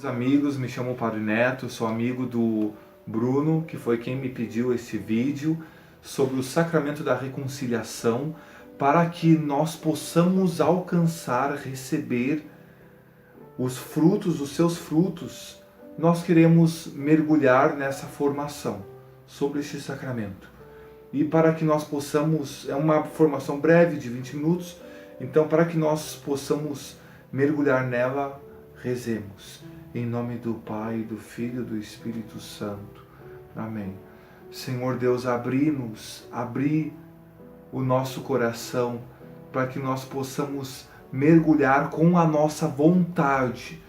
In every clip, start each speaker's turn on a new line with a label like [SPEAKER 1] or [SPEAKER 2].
[SPEAKER 1] Amigos, me chamo Padre Neto, sou amigo do Bruno, que foi quem me pediu esse vídeo sobre o sacramento da reconciliação, para que nós possamos alcançar, receber os frutos, os seus frutos. Nós queremos mergulhar nessa formação sobre este sacramento. E para que nós possamos, é uma formação breve de 20 minutos, então para que nós possamos mergulhar nela, rezemos. Em nome do Pai, do Filho e do Espírito Santo. Amém. Senhor Deus, abri o nosso coração para que nós possamos mergulhar com a nossa vontade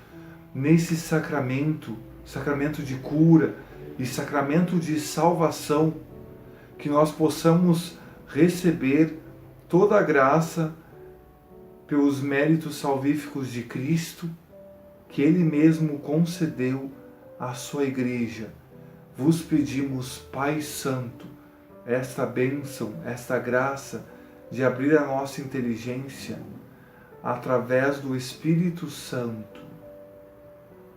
[SPEAKER 1] nesse sacramento, sacramento de cura e sacramento de salvação, que nós possamos receber toda a graça pelos méritos salvíficos de Cristo, que Ele mesmo concedeu à sua Igreja. Vos pedimos, Pai Santo, esta bênção, esta graça de abrir a nossa inteligência através do Espírito Santo,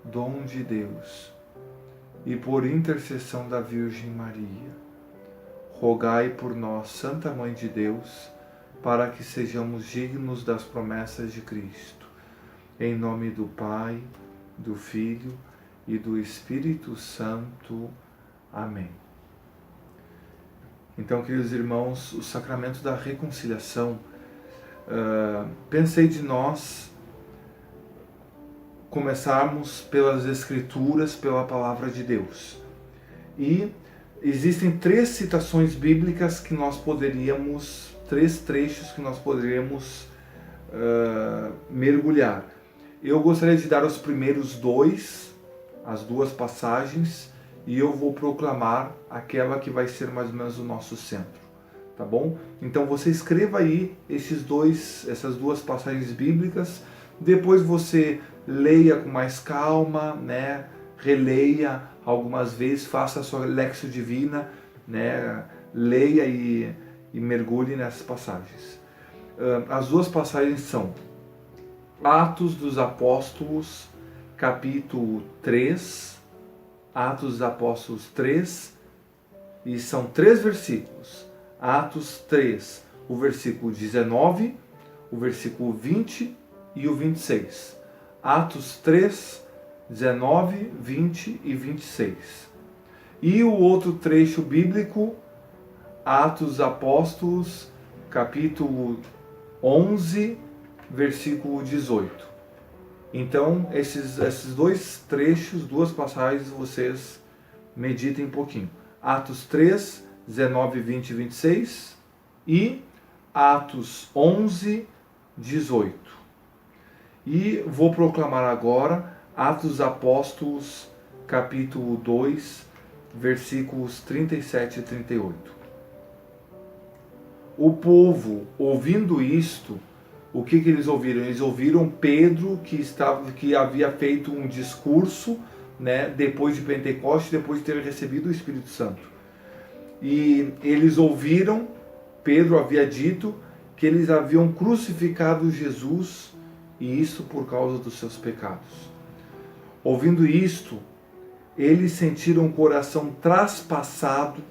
[SPEAKER 1] dom de Deus, e por intercessão da Virgem Maria. Rogai por nós, Santa Mãe de Deus, para que sejamos dignos das promessas de Cristo. Em nome do Pai, do Filho e do Espírito Santo. Amém. Então, queridos irmãos, o sacramento da reconciliação, pensei de nós começarmos pelas Escrituras, pela Palavra de Deus. E existem três citações bíblicas que nós poderíamos, três trechos que nós poderíamos mergulhar. Eu gostaria de dar os primeiros dois, as duas passagens, e eu vou proclamar aquela que vai ser mais ou menos o nosso centro, tá bom? Então você escreva aí essas duas passagens bíblicas, depois você leia com mais calma, né? Releia algumas vezes, faça a sua Lectio Divina, né? Leia e mergulhe nessas passagens. As duas passagens são Atos dos Apóstolos, capítulo 3, Atos dos Apóstolos 3, e são 3 versículos. Atos 3, o versículo 19, o versículo 20 e o 26. Atos 3, 19, 20 e 26. E o outro trecho bíblico, Atos dos Apóstolos, capítulo 11, versículo 18. Então, esses dois trechos, duas passagens, vocês meditem um pouquinho. Atos 3, 19, 20 e 26 e Atos 11, 18. E vou proclamar agora Atos dos Apóstolos, capítulo 2, versículos 37 e 38. O povo, ouvindo isto, o que eles ouviram? Eles ouviram Pedro, que havia feito um discurso, né, depois de Pentecostes, depois de ter recebido o Espírito Santo. E eles ouviram, Pedro havia dito, que eles haviam crucificado Jesus, e isso por causa dos seus pecados. Ouvindo isto, eles sentiram o coração traspassado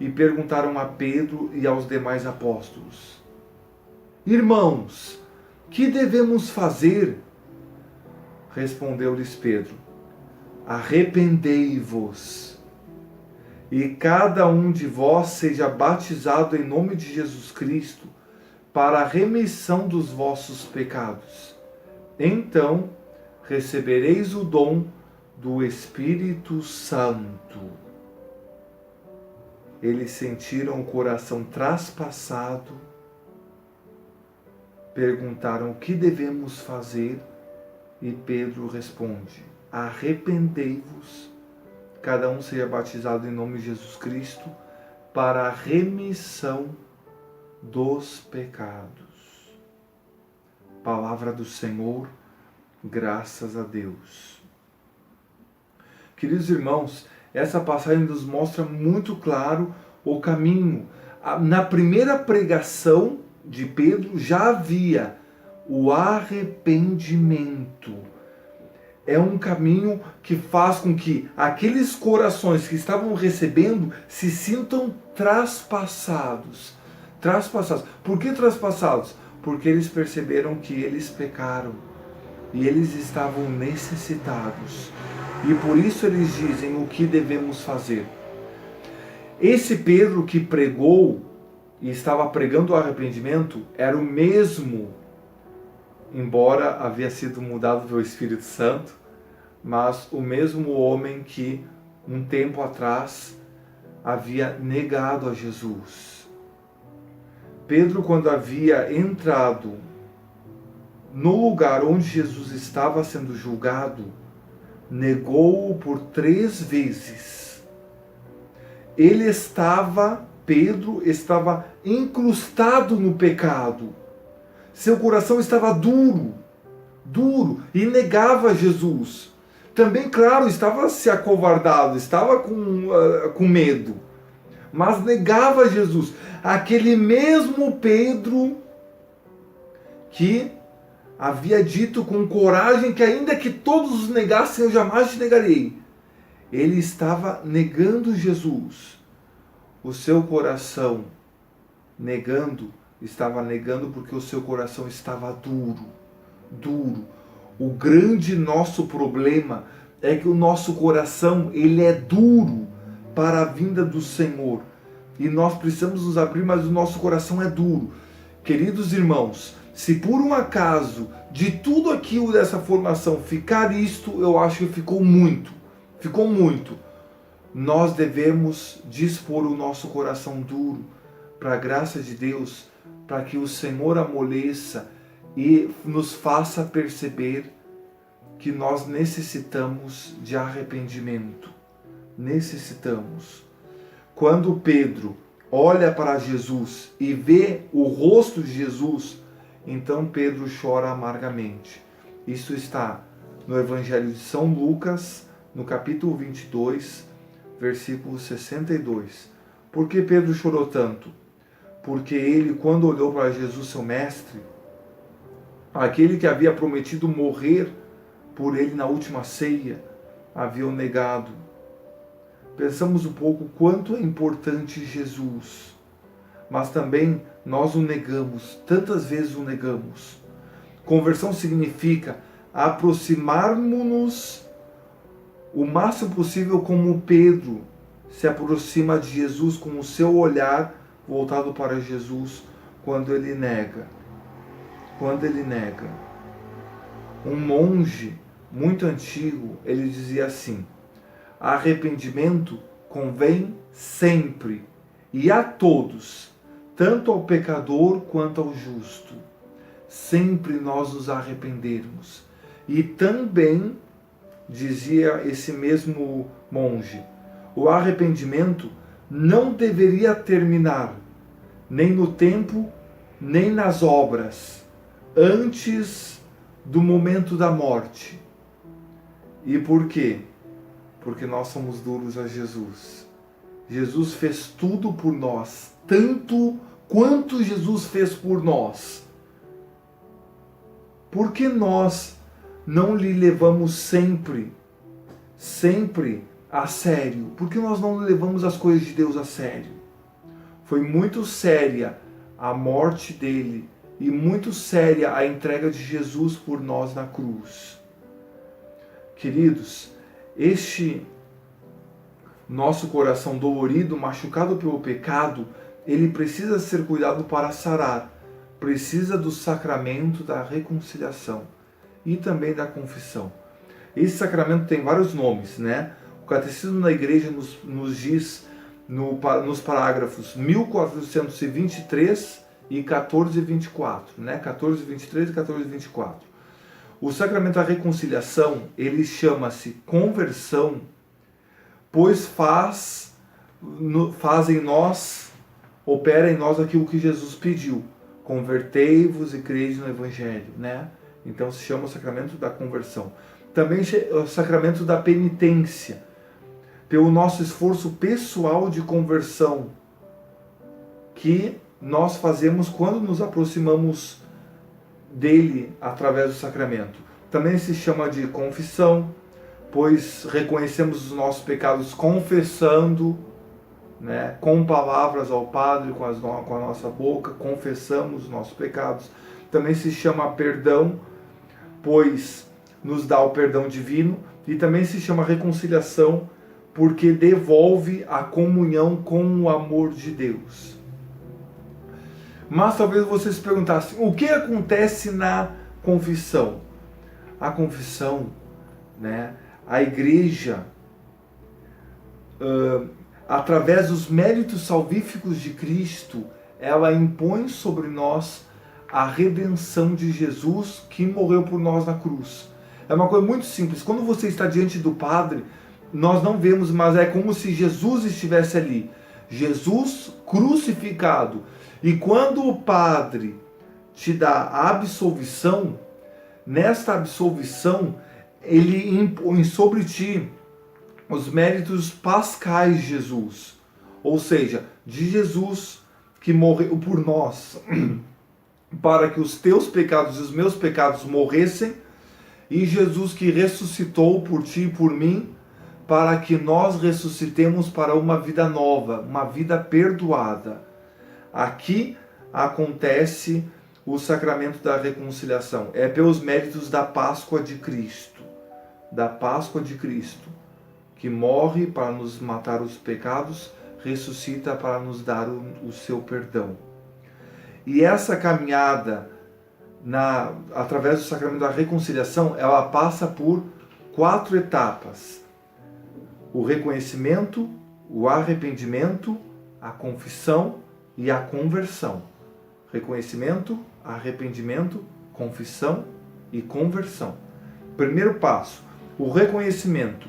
[SPEAKER 1] e perguntaram a Pedro e aos demais apóstolos: Irmãos, que devemos fazer? Respondeu-lhes Pedro: Arrependei-vos, e cada um de vós seja batizado em nome de Jesus Cristo, para a remissão dos vossos pecados. Então recebereis o dom do Espírito Santo. Eles sentiram o coração traspassado, perguntaram o que devemos fazer, e Pedro responde: arrependei-vos, cada um seja batizado em nome de Jesus Cristo, para a remissão dos pecados. Palavra do Senhor, graças a Deus. Queridos irmãos, essa passagem nos mostra muito claro o caminho. Na primeira pregação de Pedro já havia o arrependimento. é um caminho que faz com que aqueles corações que estavam recebendo se sintam traspassados. Traspassados. Por que traspassados? Porque eles perceberam que eles pecaram e eles estavam necessitados. E por isso eles dizem o que devemos fazer. Esse Pedro que pregou e estava pregando o arrependimento era o mesmo, embora havia sido mudado pelo Espírito Santo, mas o mesmo homem que um tempo atrás havia negado a Jesus. Pedro, quando havia entrado no lugar onde Jesus estava sendo julgado, negou-o por 3 vezes. Pedro estava incrustado no pecado. Seu coração estava duro, e negava Jesus. Também, claro, estava se acovardado, estava com medo, mas negava Jesus. Aquele mesmo Pedro que havia dito com coragem que ainda que todos os negassem, eu jamais te negarei. Ele estava negando Jesus. O seu coração estava negando porque o seu coração estava duro. O grande nosso problema é que o nosso coração, ele é duro para a vinda do Senhor. E nós precisamos nos abrir, mas o nosso coração é duro. Queridos irmãos, se por um acaso de tudo aquilo dessa formação ficar isto, eu acho que ficou muito. Nós devemos dispor o nosso coração duro para a graça de Deus, para que o Senhor amoleça e nos faça perceber que nós necessitamos de arrependimento. Necessitamos. Quando Pedro olha para Jesus e vê o rosto de Jesus, então Pedro chora amargamente. Isso está no Evangelho de São Lucas, no capítulo 22, versículo 62. Por que Pedro chorou tanto? Porque ele, quando olhou para Jesus, seu mestre, aquele que havia prometido morrer por ele na última ceia, havia o negado. Pensamos um pouco quanto é importante Jesus, mas também nós o negamos, tantas vezes o negamos. Conversão significa aproximarmos-nos o máximo possível como Pedro se aproxima de Jesus com o seu olhar voltado para Jesus quando ele nega. Um monge muito antigo, ele dizia assim: arrependimento convém sempre e a todos, tanto ao pecador quanto ao justo. Sempre nós nos arrependermos. E também, dizia esse mesmo monge, o arrependimento não deveria terminar nem no tempo, nem nas obras, antes do momento da morte. E por quê? Porque nós somos duros a Jesus. Jesus fez tudo por nós, tanto quanto Jesus fez por nós. Por que nós não lhe levamos sempre a sério? Por que nós não levamos as coisas de Deus a sério? Foi muito séria a morte dele e muito séria a entrega de Jesus por nós na cruz. Queridos, este nosso coração dolorido, machucado pelo pecado, ele precisa ser cuidado para sarar. Precisa do sacramento da reconciliação e também da confissão. Esse sacramento tem vários nomes, né? O Catecismo da Igreja nos diz nos parágrafos 1423 e 1424, né? 1423 e 1424. O sacramento da reconciliação, ele chama-se conversão, pois opera em nós aquilo que Jesus pediu. Convertei-vos e crede no Evangelho, né? Então se chama o sacramento da conversão. Também o sacramento da penitência, pelo nosso esforço pessoal de conversão, que nós fazemos quando nos aproximamos dele através do sacramento. Também se chama de confissão, pois reconhecemos os nossos pecados confessando, né, com palavras ao Padre, com a nossa boca, confessamos os nossos pecados. Também se chama perdão, pois nos dá o perdão divino. E também se chama reconciliação, porque devolve a comunhão com o amor de Deus. Mas talvez você se perguntasse, o que acontece na confissão? A confissão, né, a igreja, através dos méritos salvíficos de Cristo, ela impõe sobre nós a redenção de Jesus que morreu por nós na cruz. É uma coisa muito simples. Quando você está diante do Padre, nós não vemos, mas é como se Jesus estivesse ali. Jesus crucificado. E quando o Padre te dá a absolvição, nesta absolvição, ele impõe sobre ti os méritos pascais de Jesus. Ou seja, de Jesus que morreu por nós, para que os teus pecados e os meus pecados morressem, e Jesus que ressuscitou por ti e por mim, para que nós ressuscitemos para uma vida nova, uma vida perdoada. Aqui acontece o sacramento da reconciliação. É pelos méritos da Páscoa de Cristo. Da Páscoa de Cristo, que morre para nos matar os pecados, ressuscita para nos dar o seu perdão. E essa caminhada, através do sacramento da reconciliação, ela passa por 4 etapas. O reconhecimento, o arrependimento, a confissão e a conversão. Reconhecimento, arrependimento, confissão e conversão. Primeiro passo, o reconhecimento.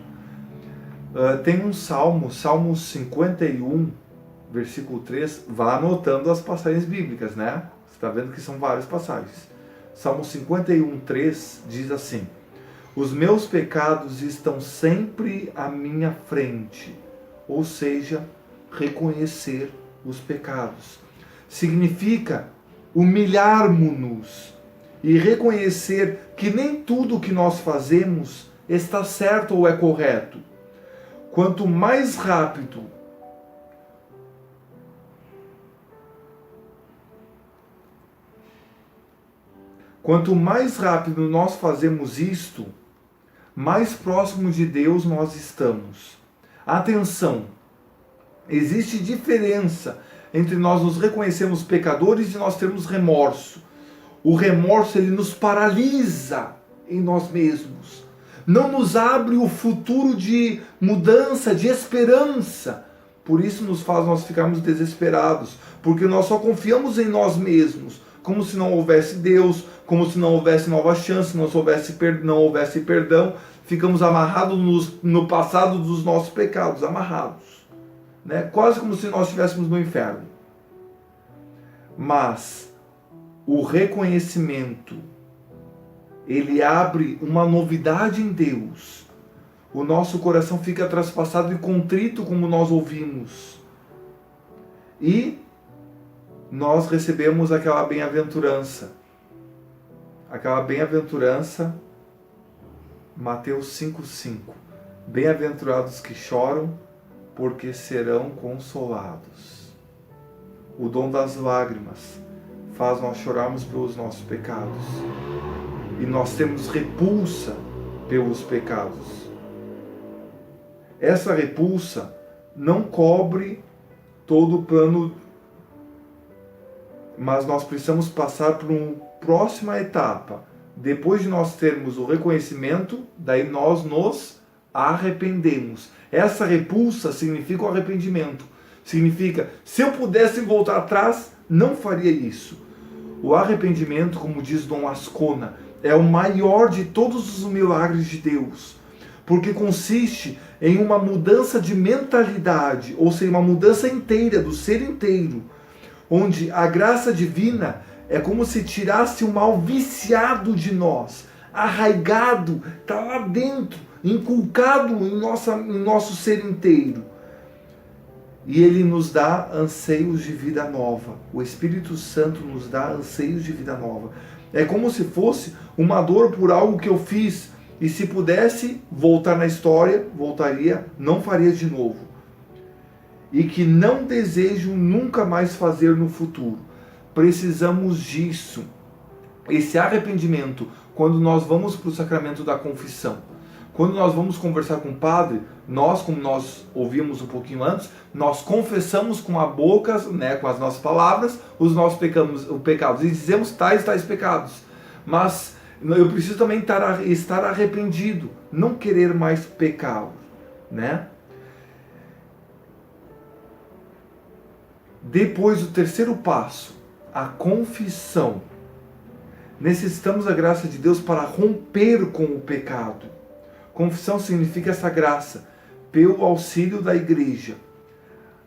[SPEAKER 1] Tem um salmo, Salmo 51, versículo 3, vá anotando as passagens bíblicas, né? Você está vendo que são várias passagens. Salmo 51, 3 diz assim: os meus pecados estão sempre à minha frente. Ou seja, reconhecer os pecados. Significa humilharmos-nos e reconhecer que nem tudo que nós fazemos está certo ou é correto. Quanto mais rápido nós fazemos isto, mais próximo de Deus nós estamos. Atenção, existe diferença entre nós nos reconhecermos pecadores e nós termos remorso. O remorso, ele nos paralisa em nós mesmos. Não nos abre o futuro de mudança, de esperança. Por isso nos faz nós ficarmos desesperados, porque nós só confiamos em nós mesmos, como se não houvesse Deus, como se não houvesse nova chance, não houvesse perdão. Ficamos amarrados no passado dos nossos pecados, amarrados, né? Quase como se nós estivéssemos no inferno. Mas o reconhecimento, ele abre uma novidade em Deus. O nosso coração fica traspassado e contrito, como nós ouvimos. E nós recebemos aquela bem-aventurança. Aquela bem-aventurança, Mateus 5,5. Bem-aventurados que choram, porque serão consolados. O dom das lágrimas faz nós chorarmos pelos nossos pecados. E nós temos repulsa pelos pecados. Essa repulsa não cobre todo o plano, mas nós precisamos passar por uma próxima etapa. Depois de nós termos o reconhecimento, daí nós nos arrependemos. Essa repulsa significa o arrependimento. Significa, se eu pudesse voltar atrás, não faria isso. O arrependimento, como diz Dom Ascona, é o maior de todos os milagres de Deus, porque consiste em uma mudança de mentalidade, ou seja, uma mudança inteira, do ser inteiro, onde a graça divina é como se tirasse o mal viciado de nós, arraigado, está lá dentro, inculcado em nosso ser inteiro. E Ele nos dá anseios de vida nova. O Espírito Santo nos dá anseios de vida nova. É como se fosse uma dor por algo que eu fiz. E se pudesse voltar na história, voltaria, não faria de novo. E que não desejo nunca mais fazer no futuro. Precisamos disso. Esse arrependimento, quando nós vamos para o sacramento da confissão, quando nós vamos conversar com o padre, nós, como nós ouvimos um pouquinho antes, nós confessamos com a boca, né, com as nossas palavras, os nossos pecados, e dizemos tais pecados. Mas eu preciso também estar arrependido, não querer mais pecá-lo, né? Depois, o terceiro passo, a confissão. Necessitamos da graça de Deus para romper com o pecado. Confissão significa essa graça, pelo auxílio da igreja.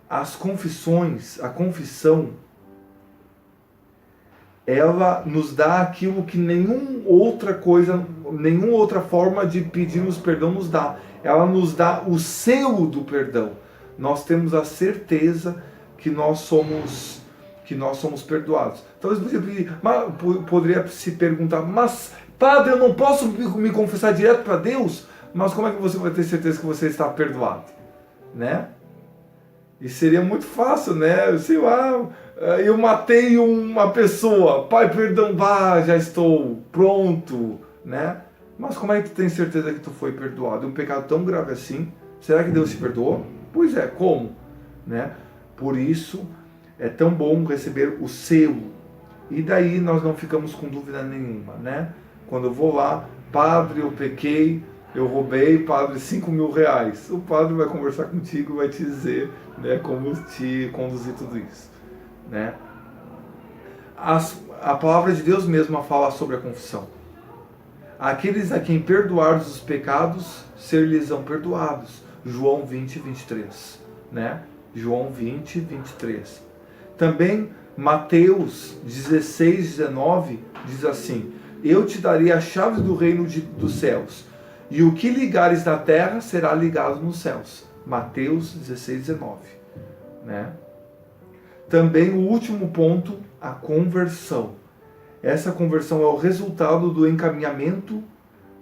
[SPEAKER 1] A confissão, ela nos dá aquilo que nenhuma outra forma de pedirmos perdão nos dá. Ela nos dá o selo do perdão. Nós temos a certeza que nós somos perdoados. Talvez você poderia se perguntar, mas padre, eu não posso me confessar direto para Deus? Mas como é que você vai ter certeza que você está perdoado? Né? E seria muito fácil, né? Sei lá, eu matei uma pessoa, pai, perdão, já estou pronto, né? Mas como é que tu tem certeza que tu foi perdoado? Um pecado tão grave assim, será que Deus te perdoou? Pois é, como? Né? Por isso, é tão bom receber o selo. E daí nós não ficamos com dúvida nenhuma, né? Quando eu vou lá, padre, eu pequei, eu roubei, padre, 5 mil reais. O padre vai conversar contigo e vai te dizer, né, como te conduzir tudo isso, né? A palavra de Deus mesma fala sobre a confissão. Aqueles a quem perdoares os pecados, ser-lhes-ão perdoados. João 20, 23, né? João 20, 23. Também Mateus 16, 19 diz assim: eu te darei a chave do reino dos céus, e o que ligares na terra será ligado nos céus. Mateus 16, 19. Né? Também o último ponto, a conversão. Essa conversão é o resultado do encaminhamento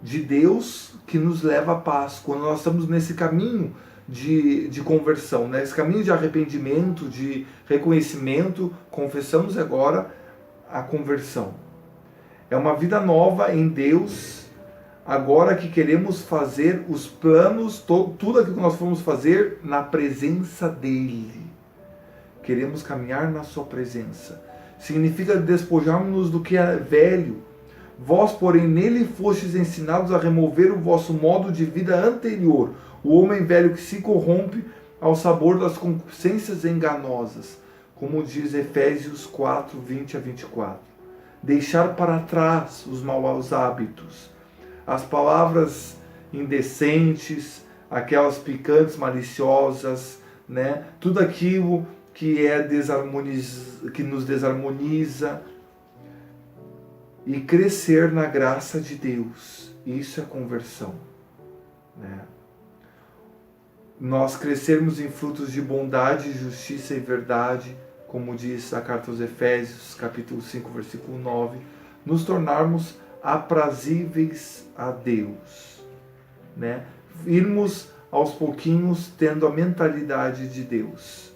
[SPEAKER 1] de Deus que nos leva à paz. Quando nós estamos nesse caminho de conversão, né? Esse caminho de arrependimento, de reconhecimento, confessamos agora a conversão. É uma vida nova em Deus, agora que queremos fazer os planos, tudo aquilo que nós fomos fazer na presença dEle. Queremos caminhar na sua presença. Significa despojarmos-nos do que é velho. Vós, porém, nele fostes ensinados a remover o vosso modo de vida anterior, o homem velho que se corrompe ao sabor das concupiscências enganosas, como diz Efésios 4, 20 a 24. Deixar para trás os maus hábitos, as palavras indecentes, aquelas picantes, maliciosas, né? Tudo aquilo que que nos desarmoniza, e crescer na graça de Deus. Isso é conversão, né? Nós crescermos em frutos de bondade, justiça e verdade, como diz a carta aos Efésios, capítulo 5, versículo 9, nos tornarmos aprazíveis a Deus, né? Irmos aos pouquinhos tendo a mentalidade de Deus.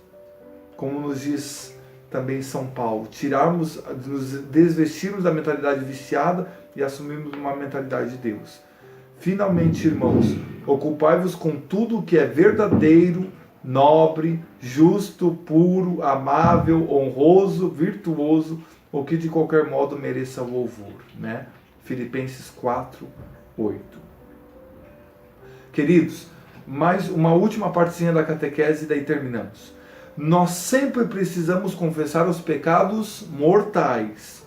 [SPEAKER 1] Como nos diz também São Paulo, nos desvestirmos da mentalidade viciada e assumirmos uma mentalidade de Deus. Finalmente, irmãos, ocupai-vos com tudo o que é verdadeiro, nobre, justo, puro, amável, honroso, virtuoso, ou que de qualquer modo mereça louvor, né? Filipenses 4, 8. Queridos, mais uma última partezinha da catequese e daí terminamos. Nós sempre precisamos confessar os pecados mortais,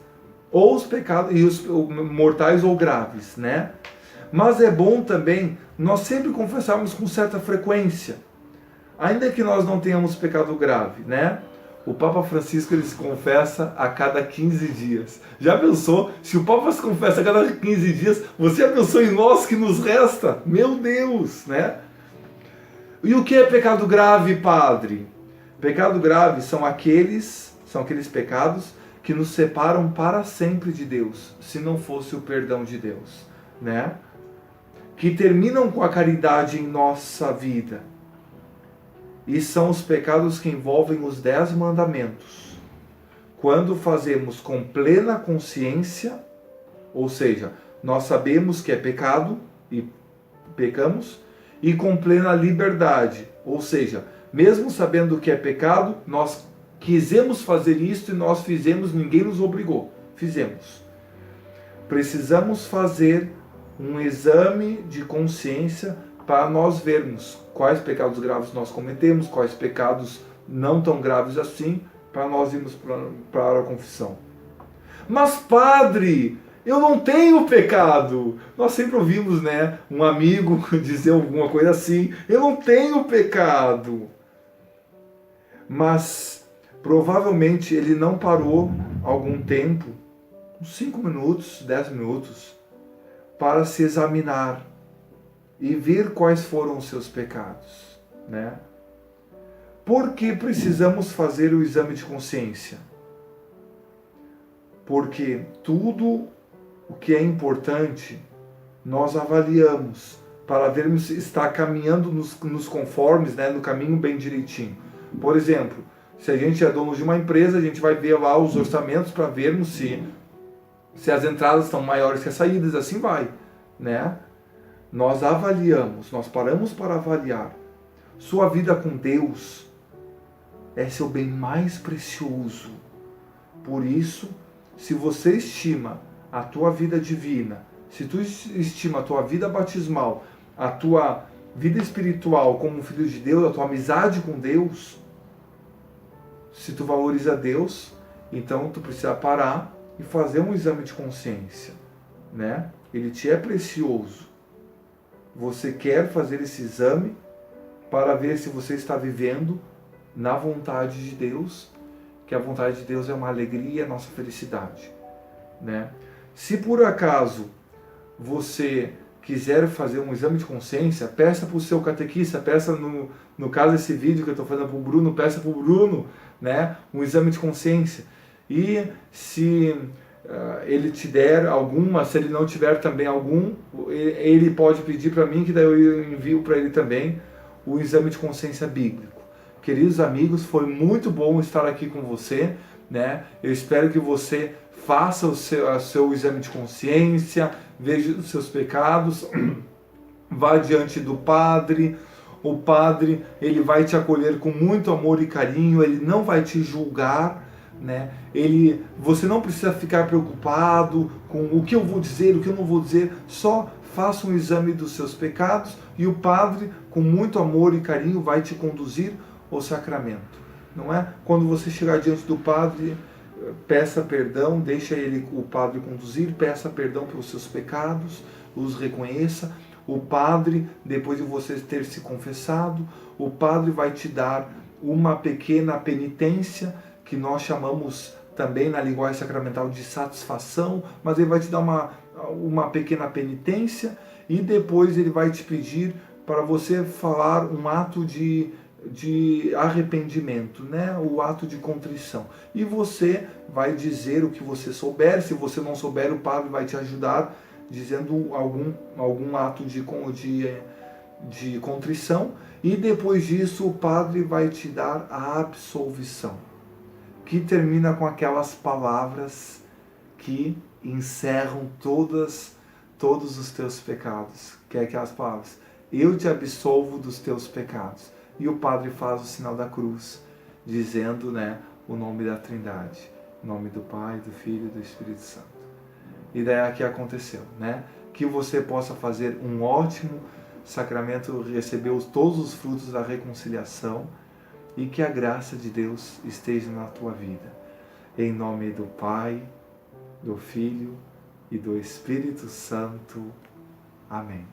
[SPEAKER 1] ou os pecados mortais ou graves, né? Mas é bom também nós sempre confessarmos com certa frequência, ainda que nós não tenhamos pecado grave, né? O Papa Francisco, ele se confessa a cada 15 dias. Já pensou? Se o Papa se confessa a cada 15 dias, você já pensou em nós que nos resta? Meu Deus, né? E o que é pecado grave, padre? Pecado grave são aqueles pecados que nos separam para sempre de Deus, se não fosse o perdão de Deus, né? Que terminam com a caridade em nossa vida. E são os pecados que envolvem os 10 mandamentos. Quando fazemos com plena consciência, ou seja, nós sabemos que é pecado e pecamos, e com plena liberdade, ou seja, mesmo sabendo que é pecado, nós quisemos fazer isso e nós fizemos, ninguém nos obrigou, fizemos. Precisamos fazer um exame de consciência para nós vermos quais pecados graves nós cometemos, quais pecados não tão graves assim, para nós irmos para a confissão. Mas padre, eu não tenho pecado. Nós sempre ouvimos, né, um amigo dizer alguma coisa assim, eu não tenho pecado. Mas provavelmente ele não parou algum tempo, uns 5 minutos, 10 minutos, para se examinar e ver quais foram os seus pecados, né? Por que precisamos fazer o exame de consciência? Porque tudo o que é importante nós avaliamos para vermos se está caminhando nos conformes, né, no caminho bem direitinho. Por exemplo, se a gente é dono de uma empresa, a gente vai ver lá os orçamentos para vermos se as entradas estão maiores que as saídas, assim vai, né? Nós avaliamos, nós paramos para avaliar. Sua vida com Deus é seu bem mais precioso. Por isso, se você estima a tua vida divina, se tu estima a tua vida batismal, a tua vida espiritual como filho de Deus, a tua amizade com Deus, se tu valoriza Deus, então tu precisa parar e fazer um exame de consciência, né? Ele te é precioso. Você quer fazer esse exame para ver se você está vivendo na vontade de Deus, que a vontade de Deus é uma alegria, a nossa felicidade, né? Se por acaso você quiser fazer um exame de consciência, peça para o seu catequista, peça no caso desse vídeo que eu estou fazendo para o Bruno, peça para o Bruno, né, um exame de consciência. E se ele te der alguma, se ele não tiver também algum, ele pode pedir para mim, que daí eu envio para ele também o exame de consciência bíblico. Queridos amigos, foi muito bom estar aqui com você, né? Eu espero que você faça o seu exame de consciência, veja os seus pecados, vá diante do padre. O padre, ele vai te acolher com muito amor e carinho, ele não vai te julgar, né? Você não precisa ficar preocupado com o que eu vou dizer, o que eu não vou dizer, só faça um exame dos seus pecados e o padre, com muito amor e carinho, vai te conduzir ao sacramento, não é? Quando você chegar diante do padre, peça perdão, deixa o padre conduzir, peça perdão pelos seus pecados, os reconheça. O padre, depois de você ter se confessado, o padre vai te dar uma pequena penitência, que nós chamamos também na linguagem sacramental de satisfação, mas ele vai te dar uma pequena penitência e depois ele vai te pedir para você falar um ato de arrependimento, né? O ato de contrição. E você vai dizer o que você souber. Se você não souber, o padre vai te ajudar dizendo algum ato de contrição. E depois disso, o padre vai te dar a absolvição, que termina com aquelas palavras que encerram todos os teus pecados. Que é aquelas palavras: eu te absolvo dos teus pecados. E o padre faz o sinal da cruz, dizendo, né, o nome da Trindade, o nome do Pai, do Filho e do Espírito Santo. E daí aqui aconteceu, né? Que você possa fazer um ótimo sacramento, receber todos os frutos da reconciliação e que a graça de Deus esteja na tua vida. Em nome do Pai, do Filho e do Espírito Santo. Amém.